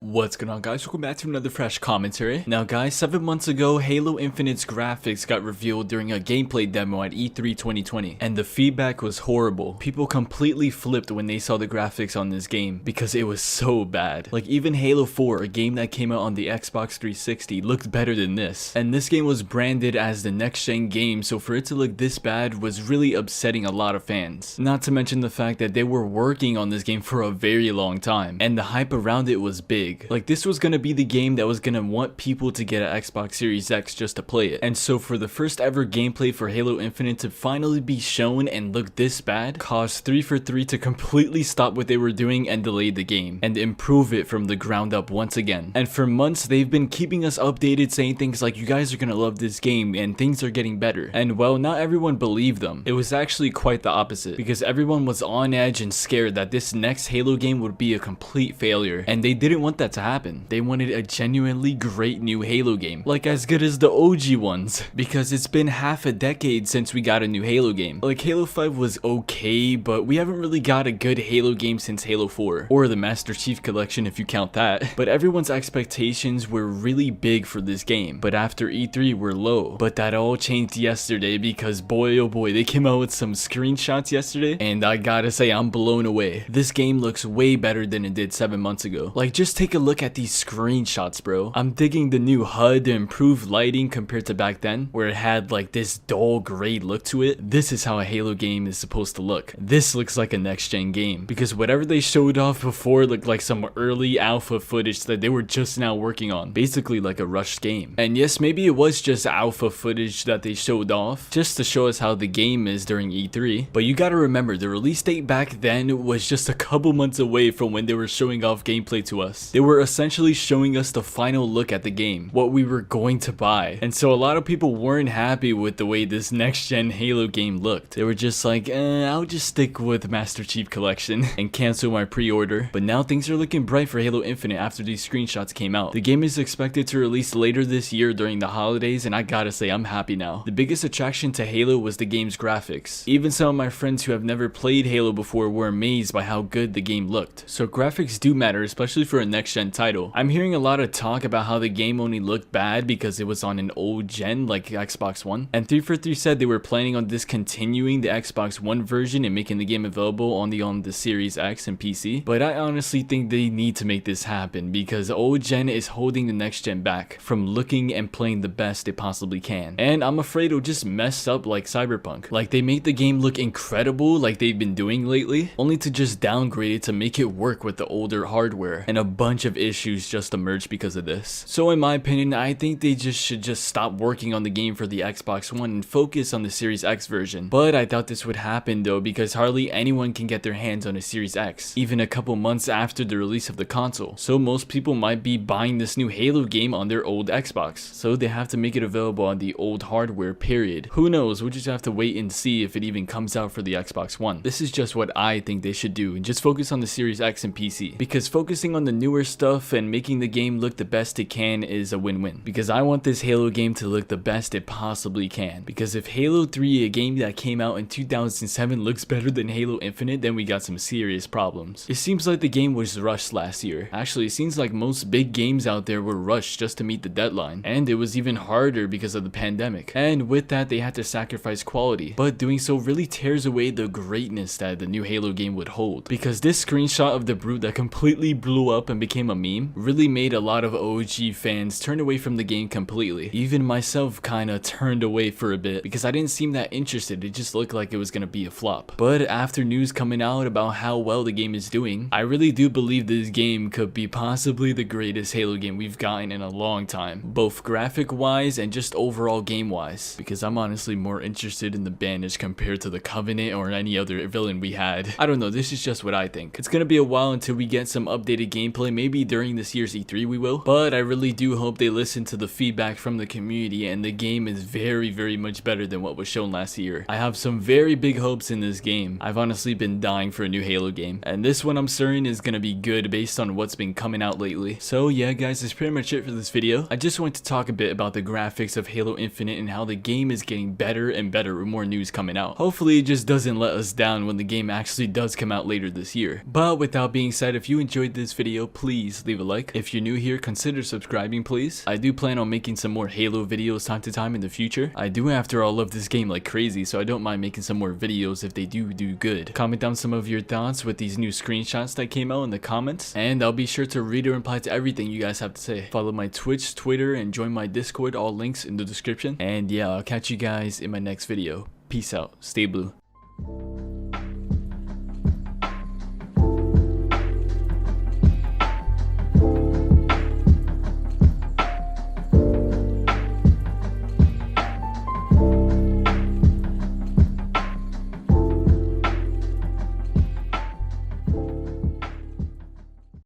What's going on, guys? Welcome back to another fresh commentary. Now guys, 7 months ago, Halo Infinite's graphics got revealed during a gameplay demo at E3 2020, and the feedback was horrible. People completely flipped when they saw the graphics on this game because it was so bad. Like even Halo 4, a game that came out on the Xbox 360, looked better than this. And this game was branded as the next-gen game, so for it to look this bad was really upsetting a lot of fans. Not to mention the fact that they were working on this game for a very long time, and the hype around it was big. Like this was gonna be the game that was gonna want people to get an Xbox Series X just to play it. And so for the first ever gameplay for Halo Infinite to finally be shown and look this bad caused 343 to completely stop what they were doing and delay the game and improve it from the ground up once again. And for months they've been keeping us updated, saying things like, you guys are gonna love this game and things are getting better. And well, not everyone believed them. It was actually quite the opposite, because everyone was on edge and scared that this next Halo game would be a complete failure, and they didn't want that to happen. They wanted a genuinely great new Halo game, like as good as the OG ones, because it's been half a decade since we got a new Halo game. Like Halo 5 was okay, but we haven't really got a good Halo game since Halo 4, or the Master Chief Collection if you count that. But everyone's expectations were really big for this game, but after E3 were low. But that all changed yesterday, because boy oh boy, they came out with some screenshots yesterday, and I gotta say I'm blown away. This game looks way better than it did 7 months ago. Like just take a look at these screenshots, bro. I'm digging the new HUD, the improved lighting compared to back then, where it had like this dull gray look to it. This is how a Halo game is supposed to look. This looks like a next-gen game, because whatever they showed off before looked like some early alpha footage that they were just now working on, basically like a rushed game. And yes, maybe it was just alpha footage that they showed off just to show us how the game is during E3, but you gotta remember the release date back then was just a couple months away from when they were showing off gameplay to us. They were essentially showing us the final look at the game, what we were going to buy. And so a lot of people weren't happy with the way this next-gen Halo game looked. They were just like, I'll just stick with Master Chief Collection and cancel my pre-order. But now things are looking bright for Halo Infinite after these screenshots came out. The game is expected to release later this year during the holidays, and I gotta say I'm happy now. The biggest attraction to Halo was the game's graphics. Even some of my friends who have never played Halo before were amazed by how good the game looked. So graphics do matter, especially for a next-gen title. I'm hearing a lot of talk about how the game only looked bad because it was on an old gen like Xbox One, and 343 said they were planning on discontinuing the Xbox One version and making the game available only on the Series X and PC. But I honestly think they need to make this happen, because old gen is holding the next gen back from looking and playing the best it possibly can. And I'm afraid it'll just mess up like Cyberpunk. Like they make the game look incredible like they've been doing lately, only to just downgrade it to make it work with the older hardware, and a bunch of issues just emerged because of this. So in my opinion, I think they should stop working on the game for the Xbox One and focus on the Series X version. But I thought this would happen though, because hardly anyone can get their hands on a Series X, even a couple months after the release of the console. So most people might be buying this new Halo game on their old Xbox, so they have to make it available on the old hardware, period. Who knows, we'll just have to wait and see if it even comes out for the Xbox One. This is just what I think they should do, and just focus on the Series X and PC, because focusing on the newer stuff and making the game look the best it can is a win-win. Because I want this Halo game to look the best it possibly can, because if Halo 3, a game that came out in 2007, looks better than Halo Infinite, then we got some serious problems. It seems like the game was rushed last year. Actually, it seems like most big games out there were rushed just to meet the deadline, and it was even harder because of the pandemic, and with that they had to sacrifice quality. But doing so really tears away the greatness that the new Halo game would hold, because this screenshot of the brute that completely blew up and became a meme really made a lot of OG fans turn away from the game completely. Even myself kinda turned away for a bit, because I didn't seem that interested. It just looked like it was gonna be a flop. But after news coming out about how well the game is doing, I really do believe this game could be possibly the greatest Halo game we've gotten in a long time, both graphic wise and just overall game wise, because I'm honestly more interested in the Banished compared to the Covenant or any other villain we had. I don't know, this is just what I think. It's gonna be a while until we get some updated gameplay. Maybe during this year's E3 we will, but I really do hope they listen to the feedback from the community, and the game is very much better than what was shown last year. I have some very big hopes in this game. I've honestly been dying for a new Halo game, and this one I'm certain is gonna be good based on what's been coming out lately. So yeah guys, that's pretty much it for this video. I just wanted to talk a bit about the graphics of Halo Infinite and how the game is getting better and better with more news coming out. Hopefully it just doesn't let us down when the game actually does come out later this year. But with that being said, if you enjoyed this video, please please leave a like. If you're new here, consider subscribing, please. I do plan on making some more Halo videos time to time in the future. I do, after all, love this game like crazy, so I don't mind making some more videos if they do good. Comment down some of your thoughts with these new screenshots that came out in the comments, and I'll be sure to read or reply to everything you guys have to say. Follow my Twitch, Twitter, and join my Discord, all links in the description. And yeah, I'll catch you guys in my next video. Peace out. Stay blue.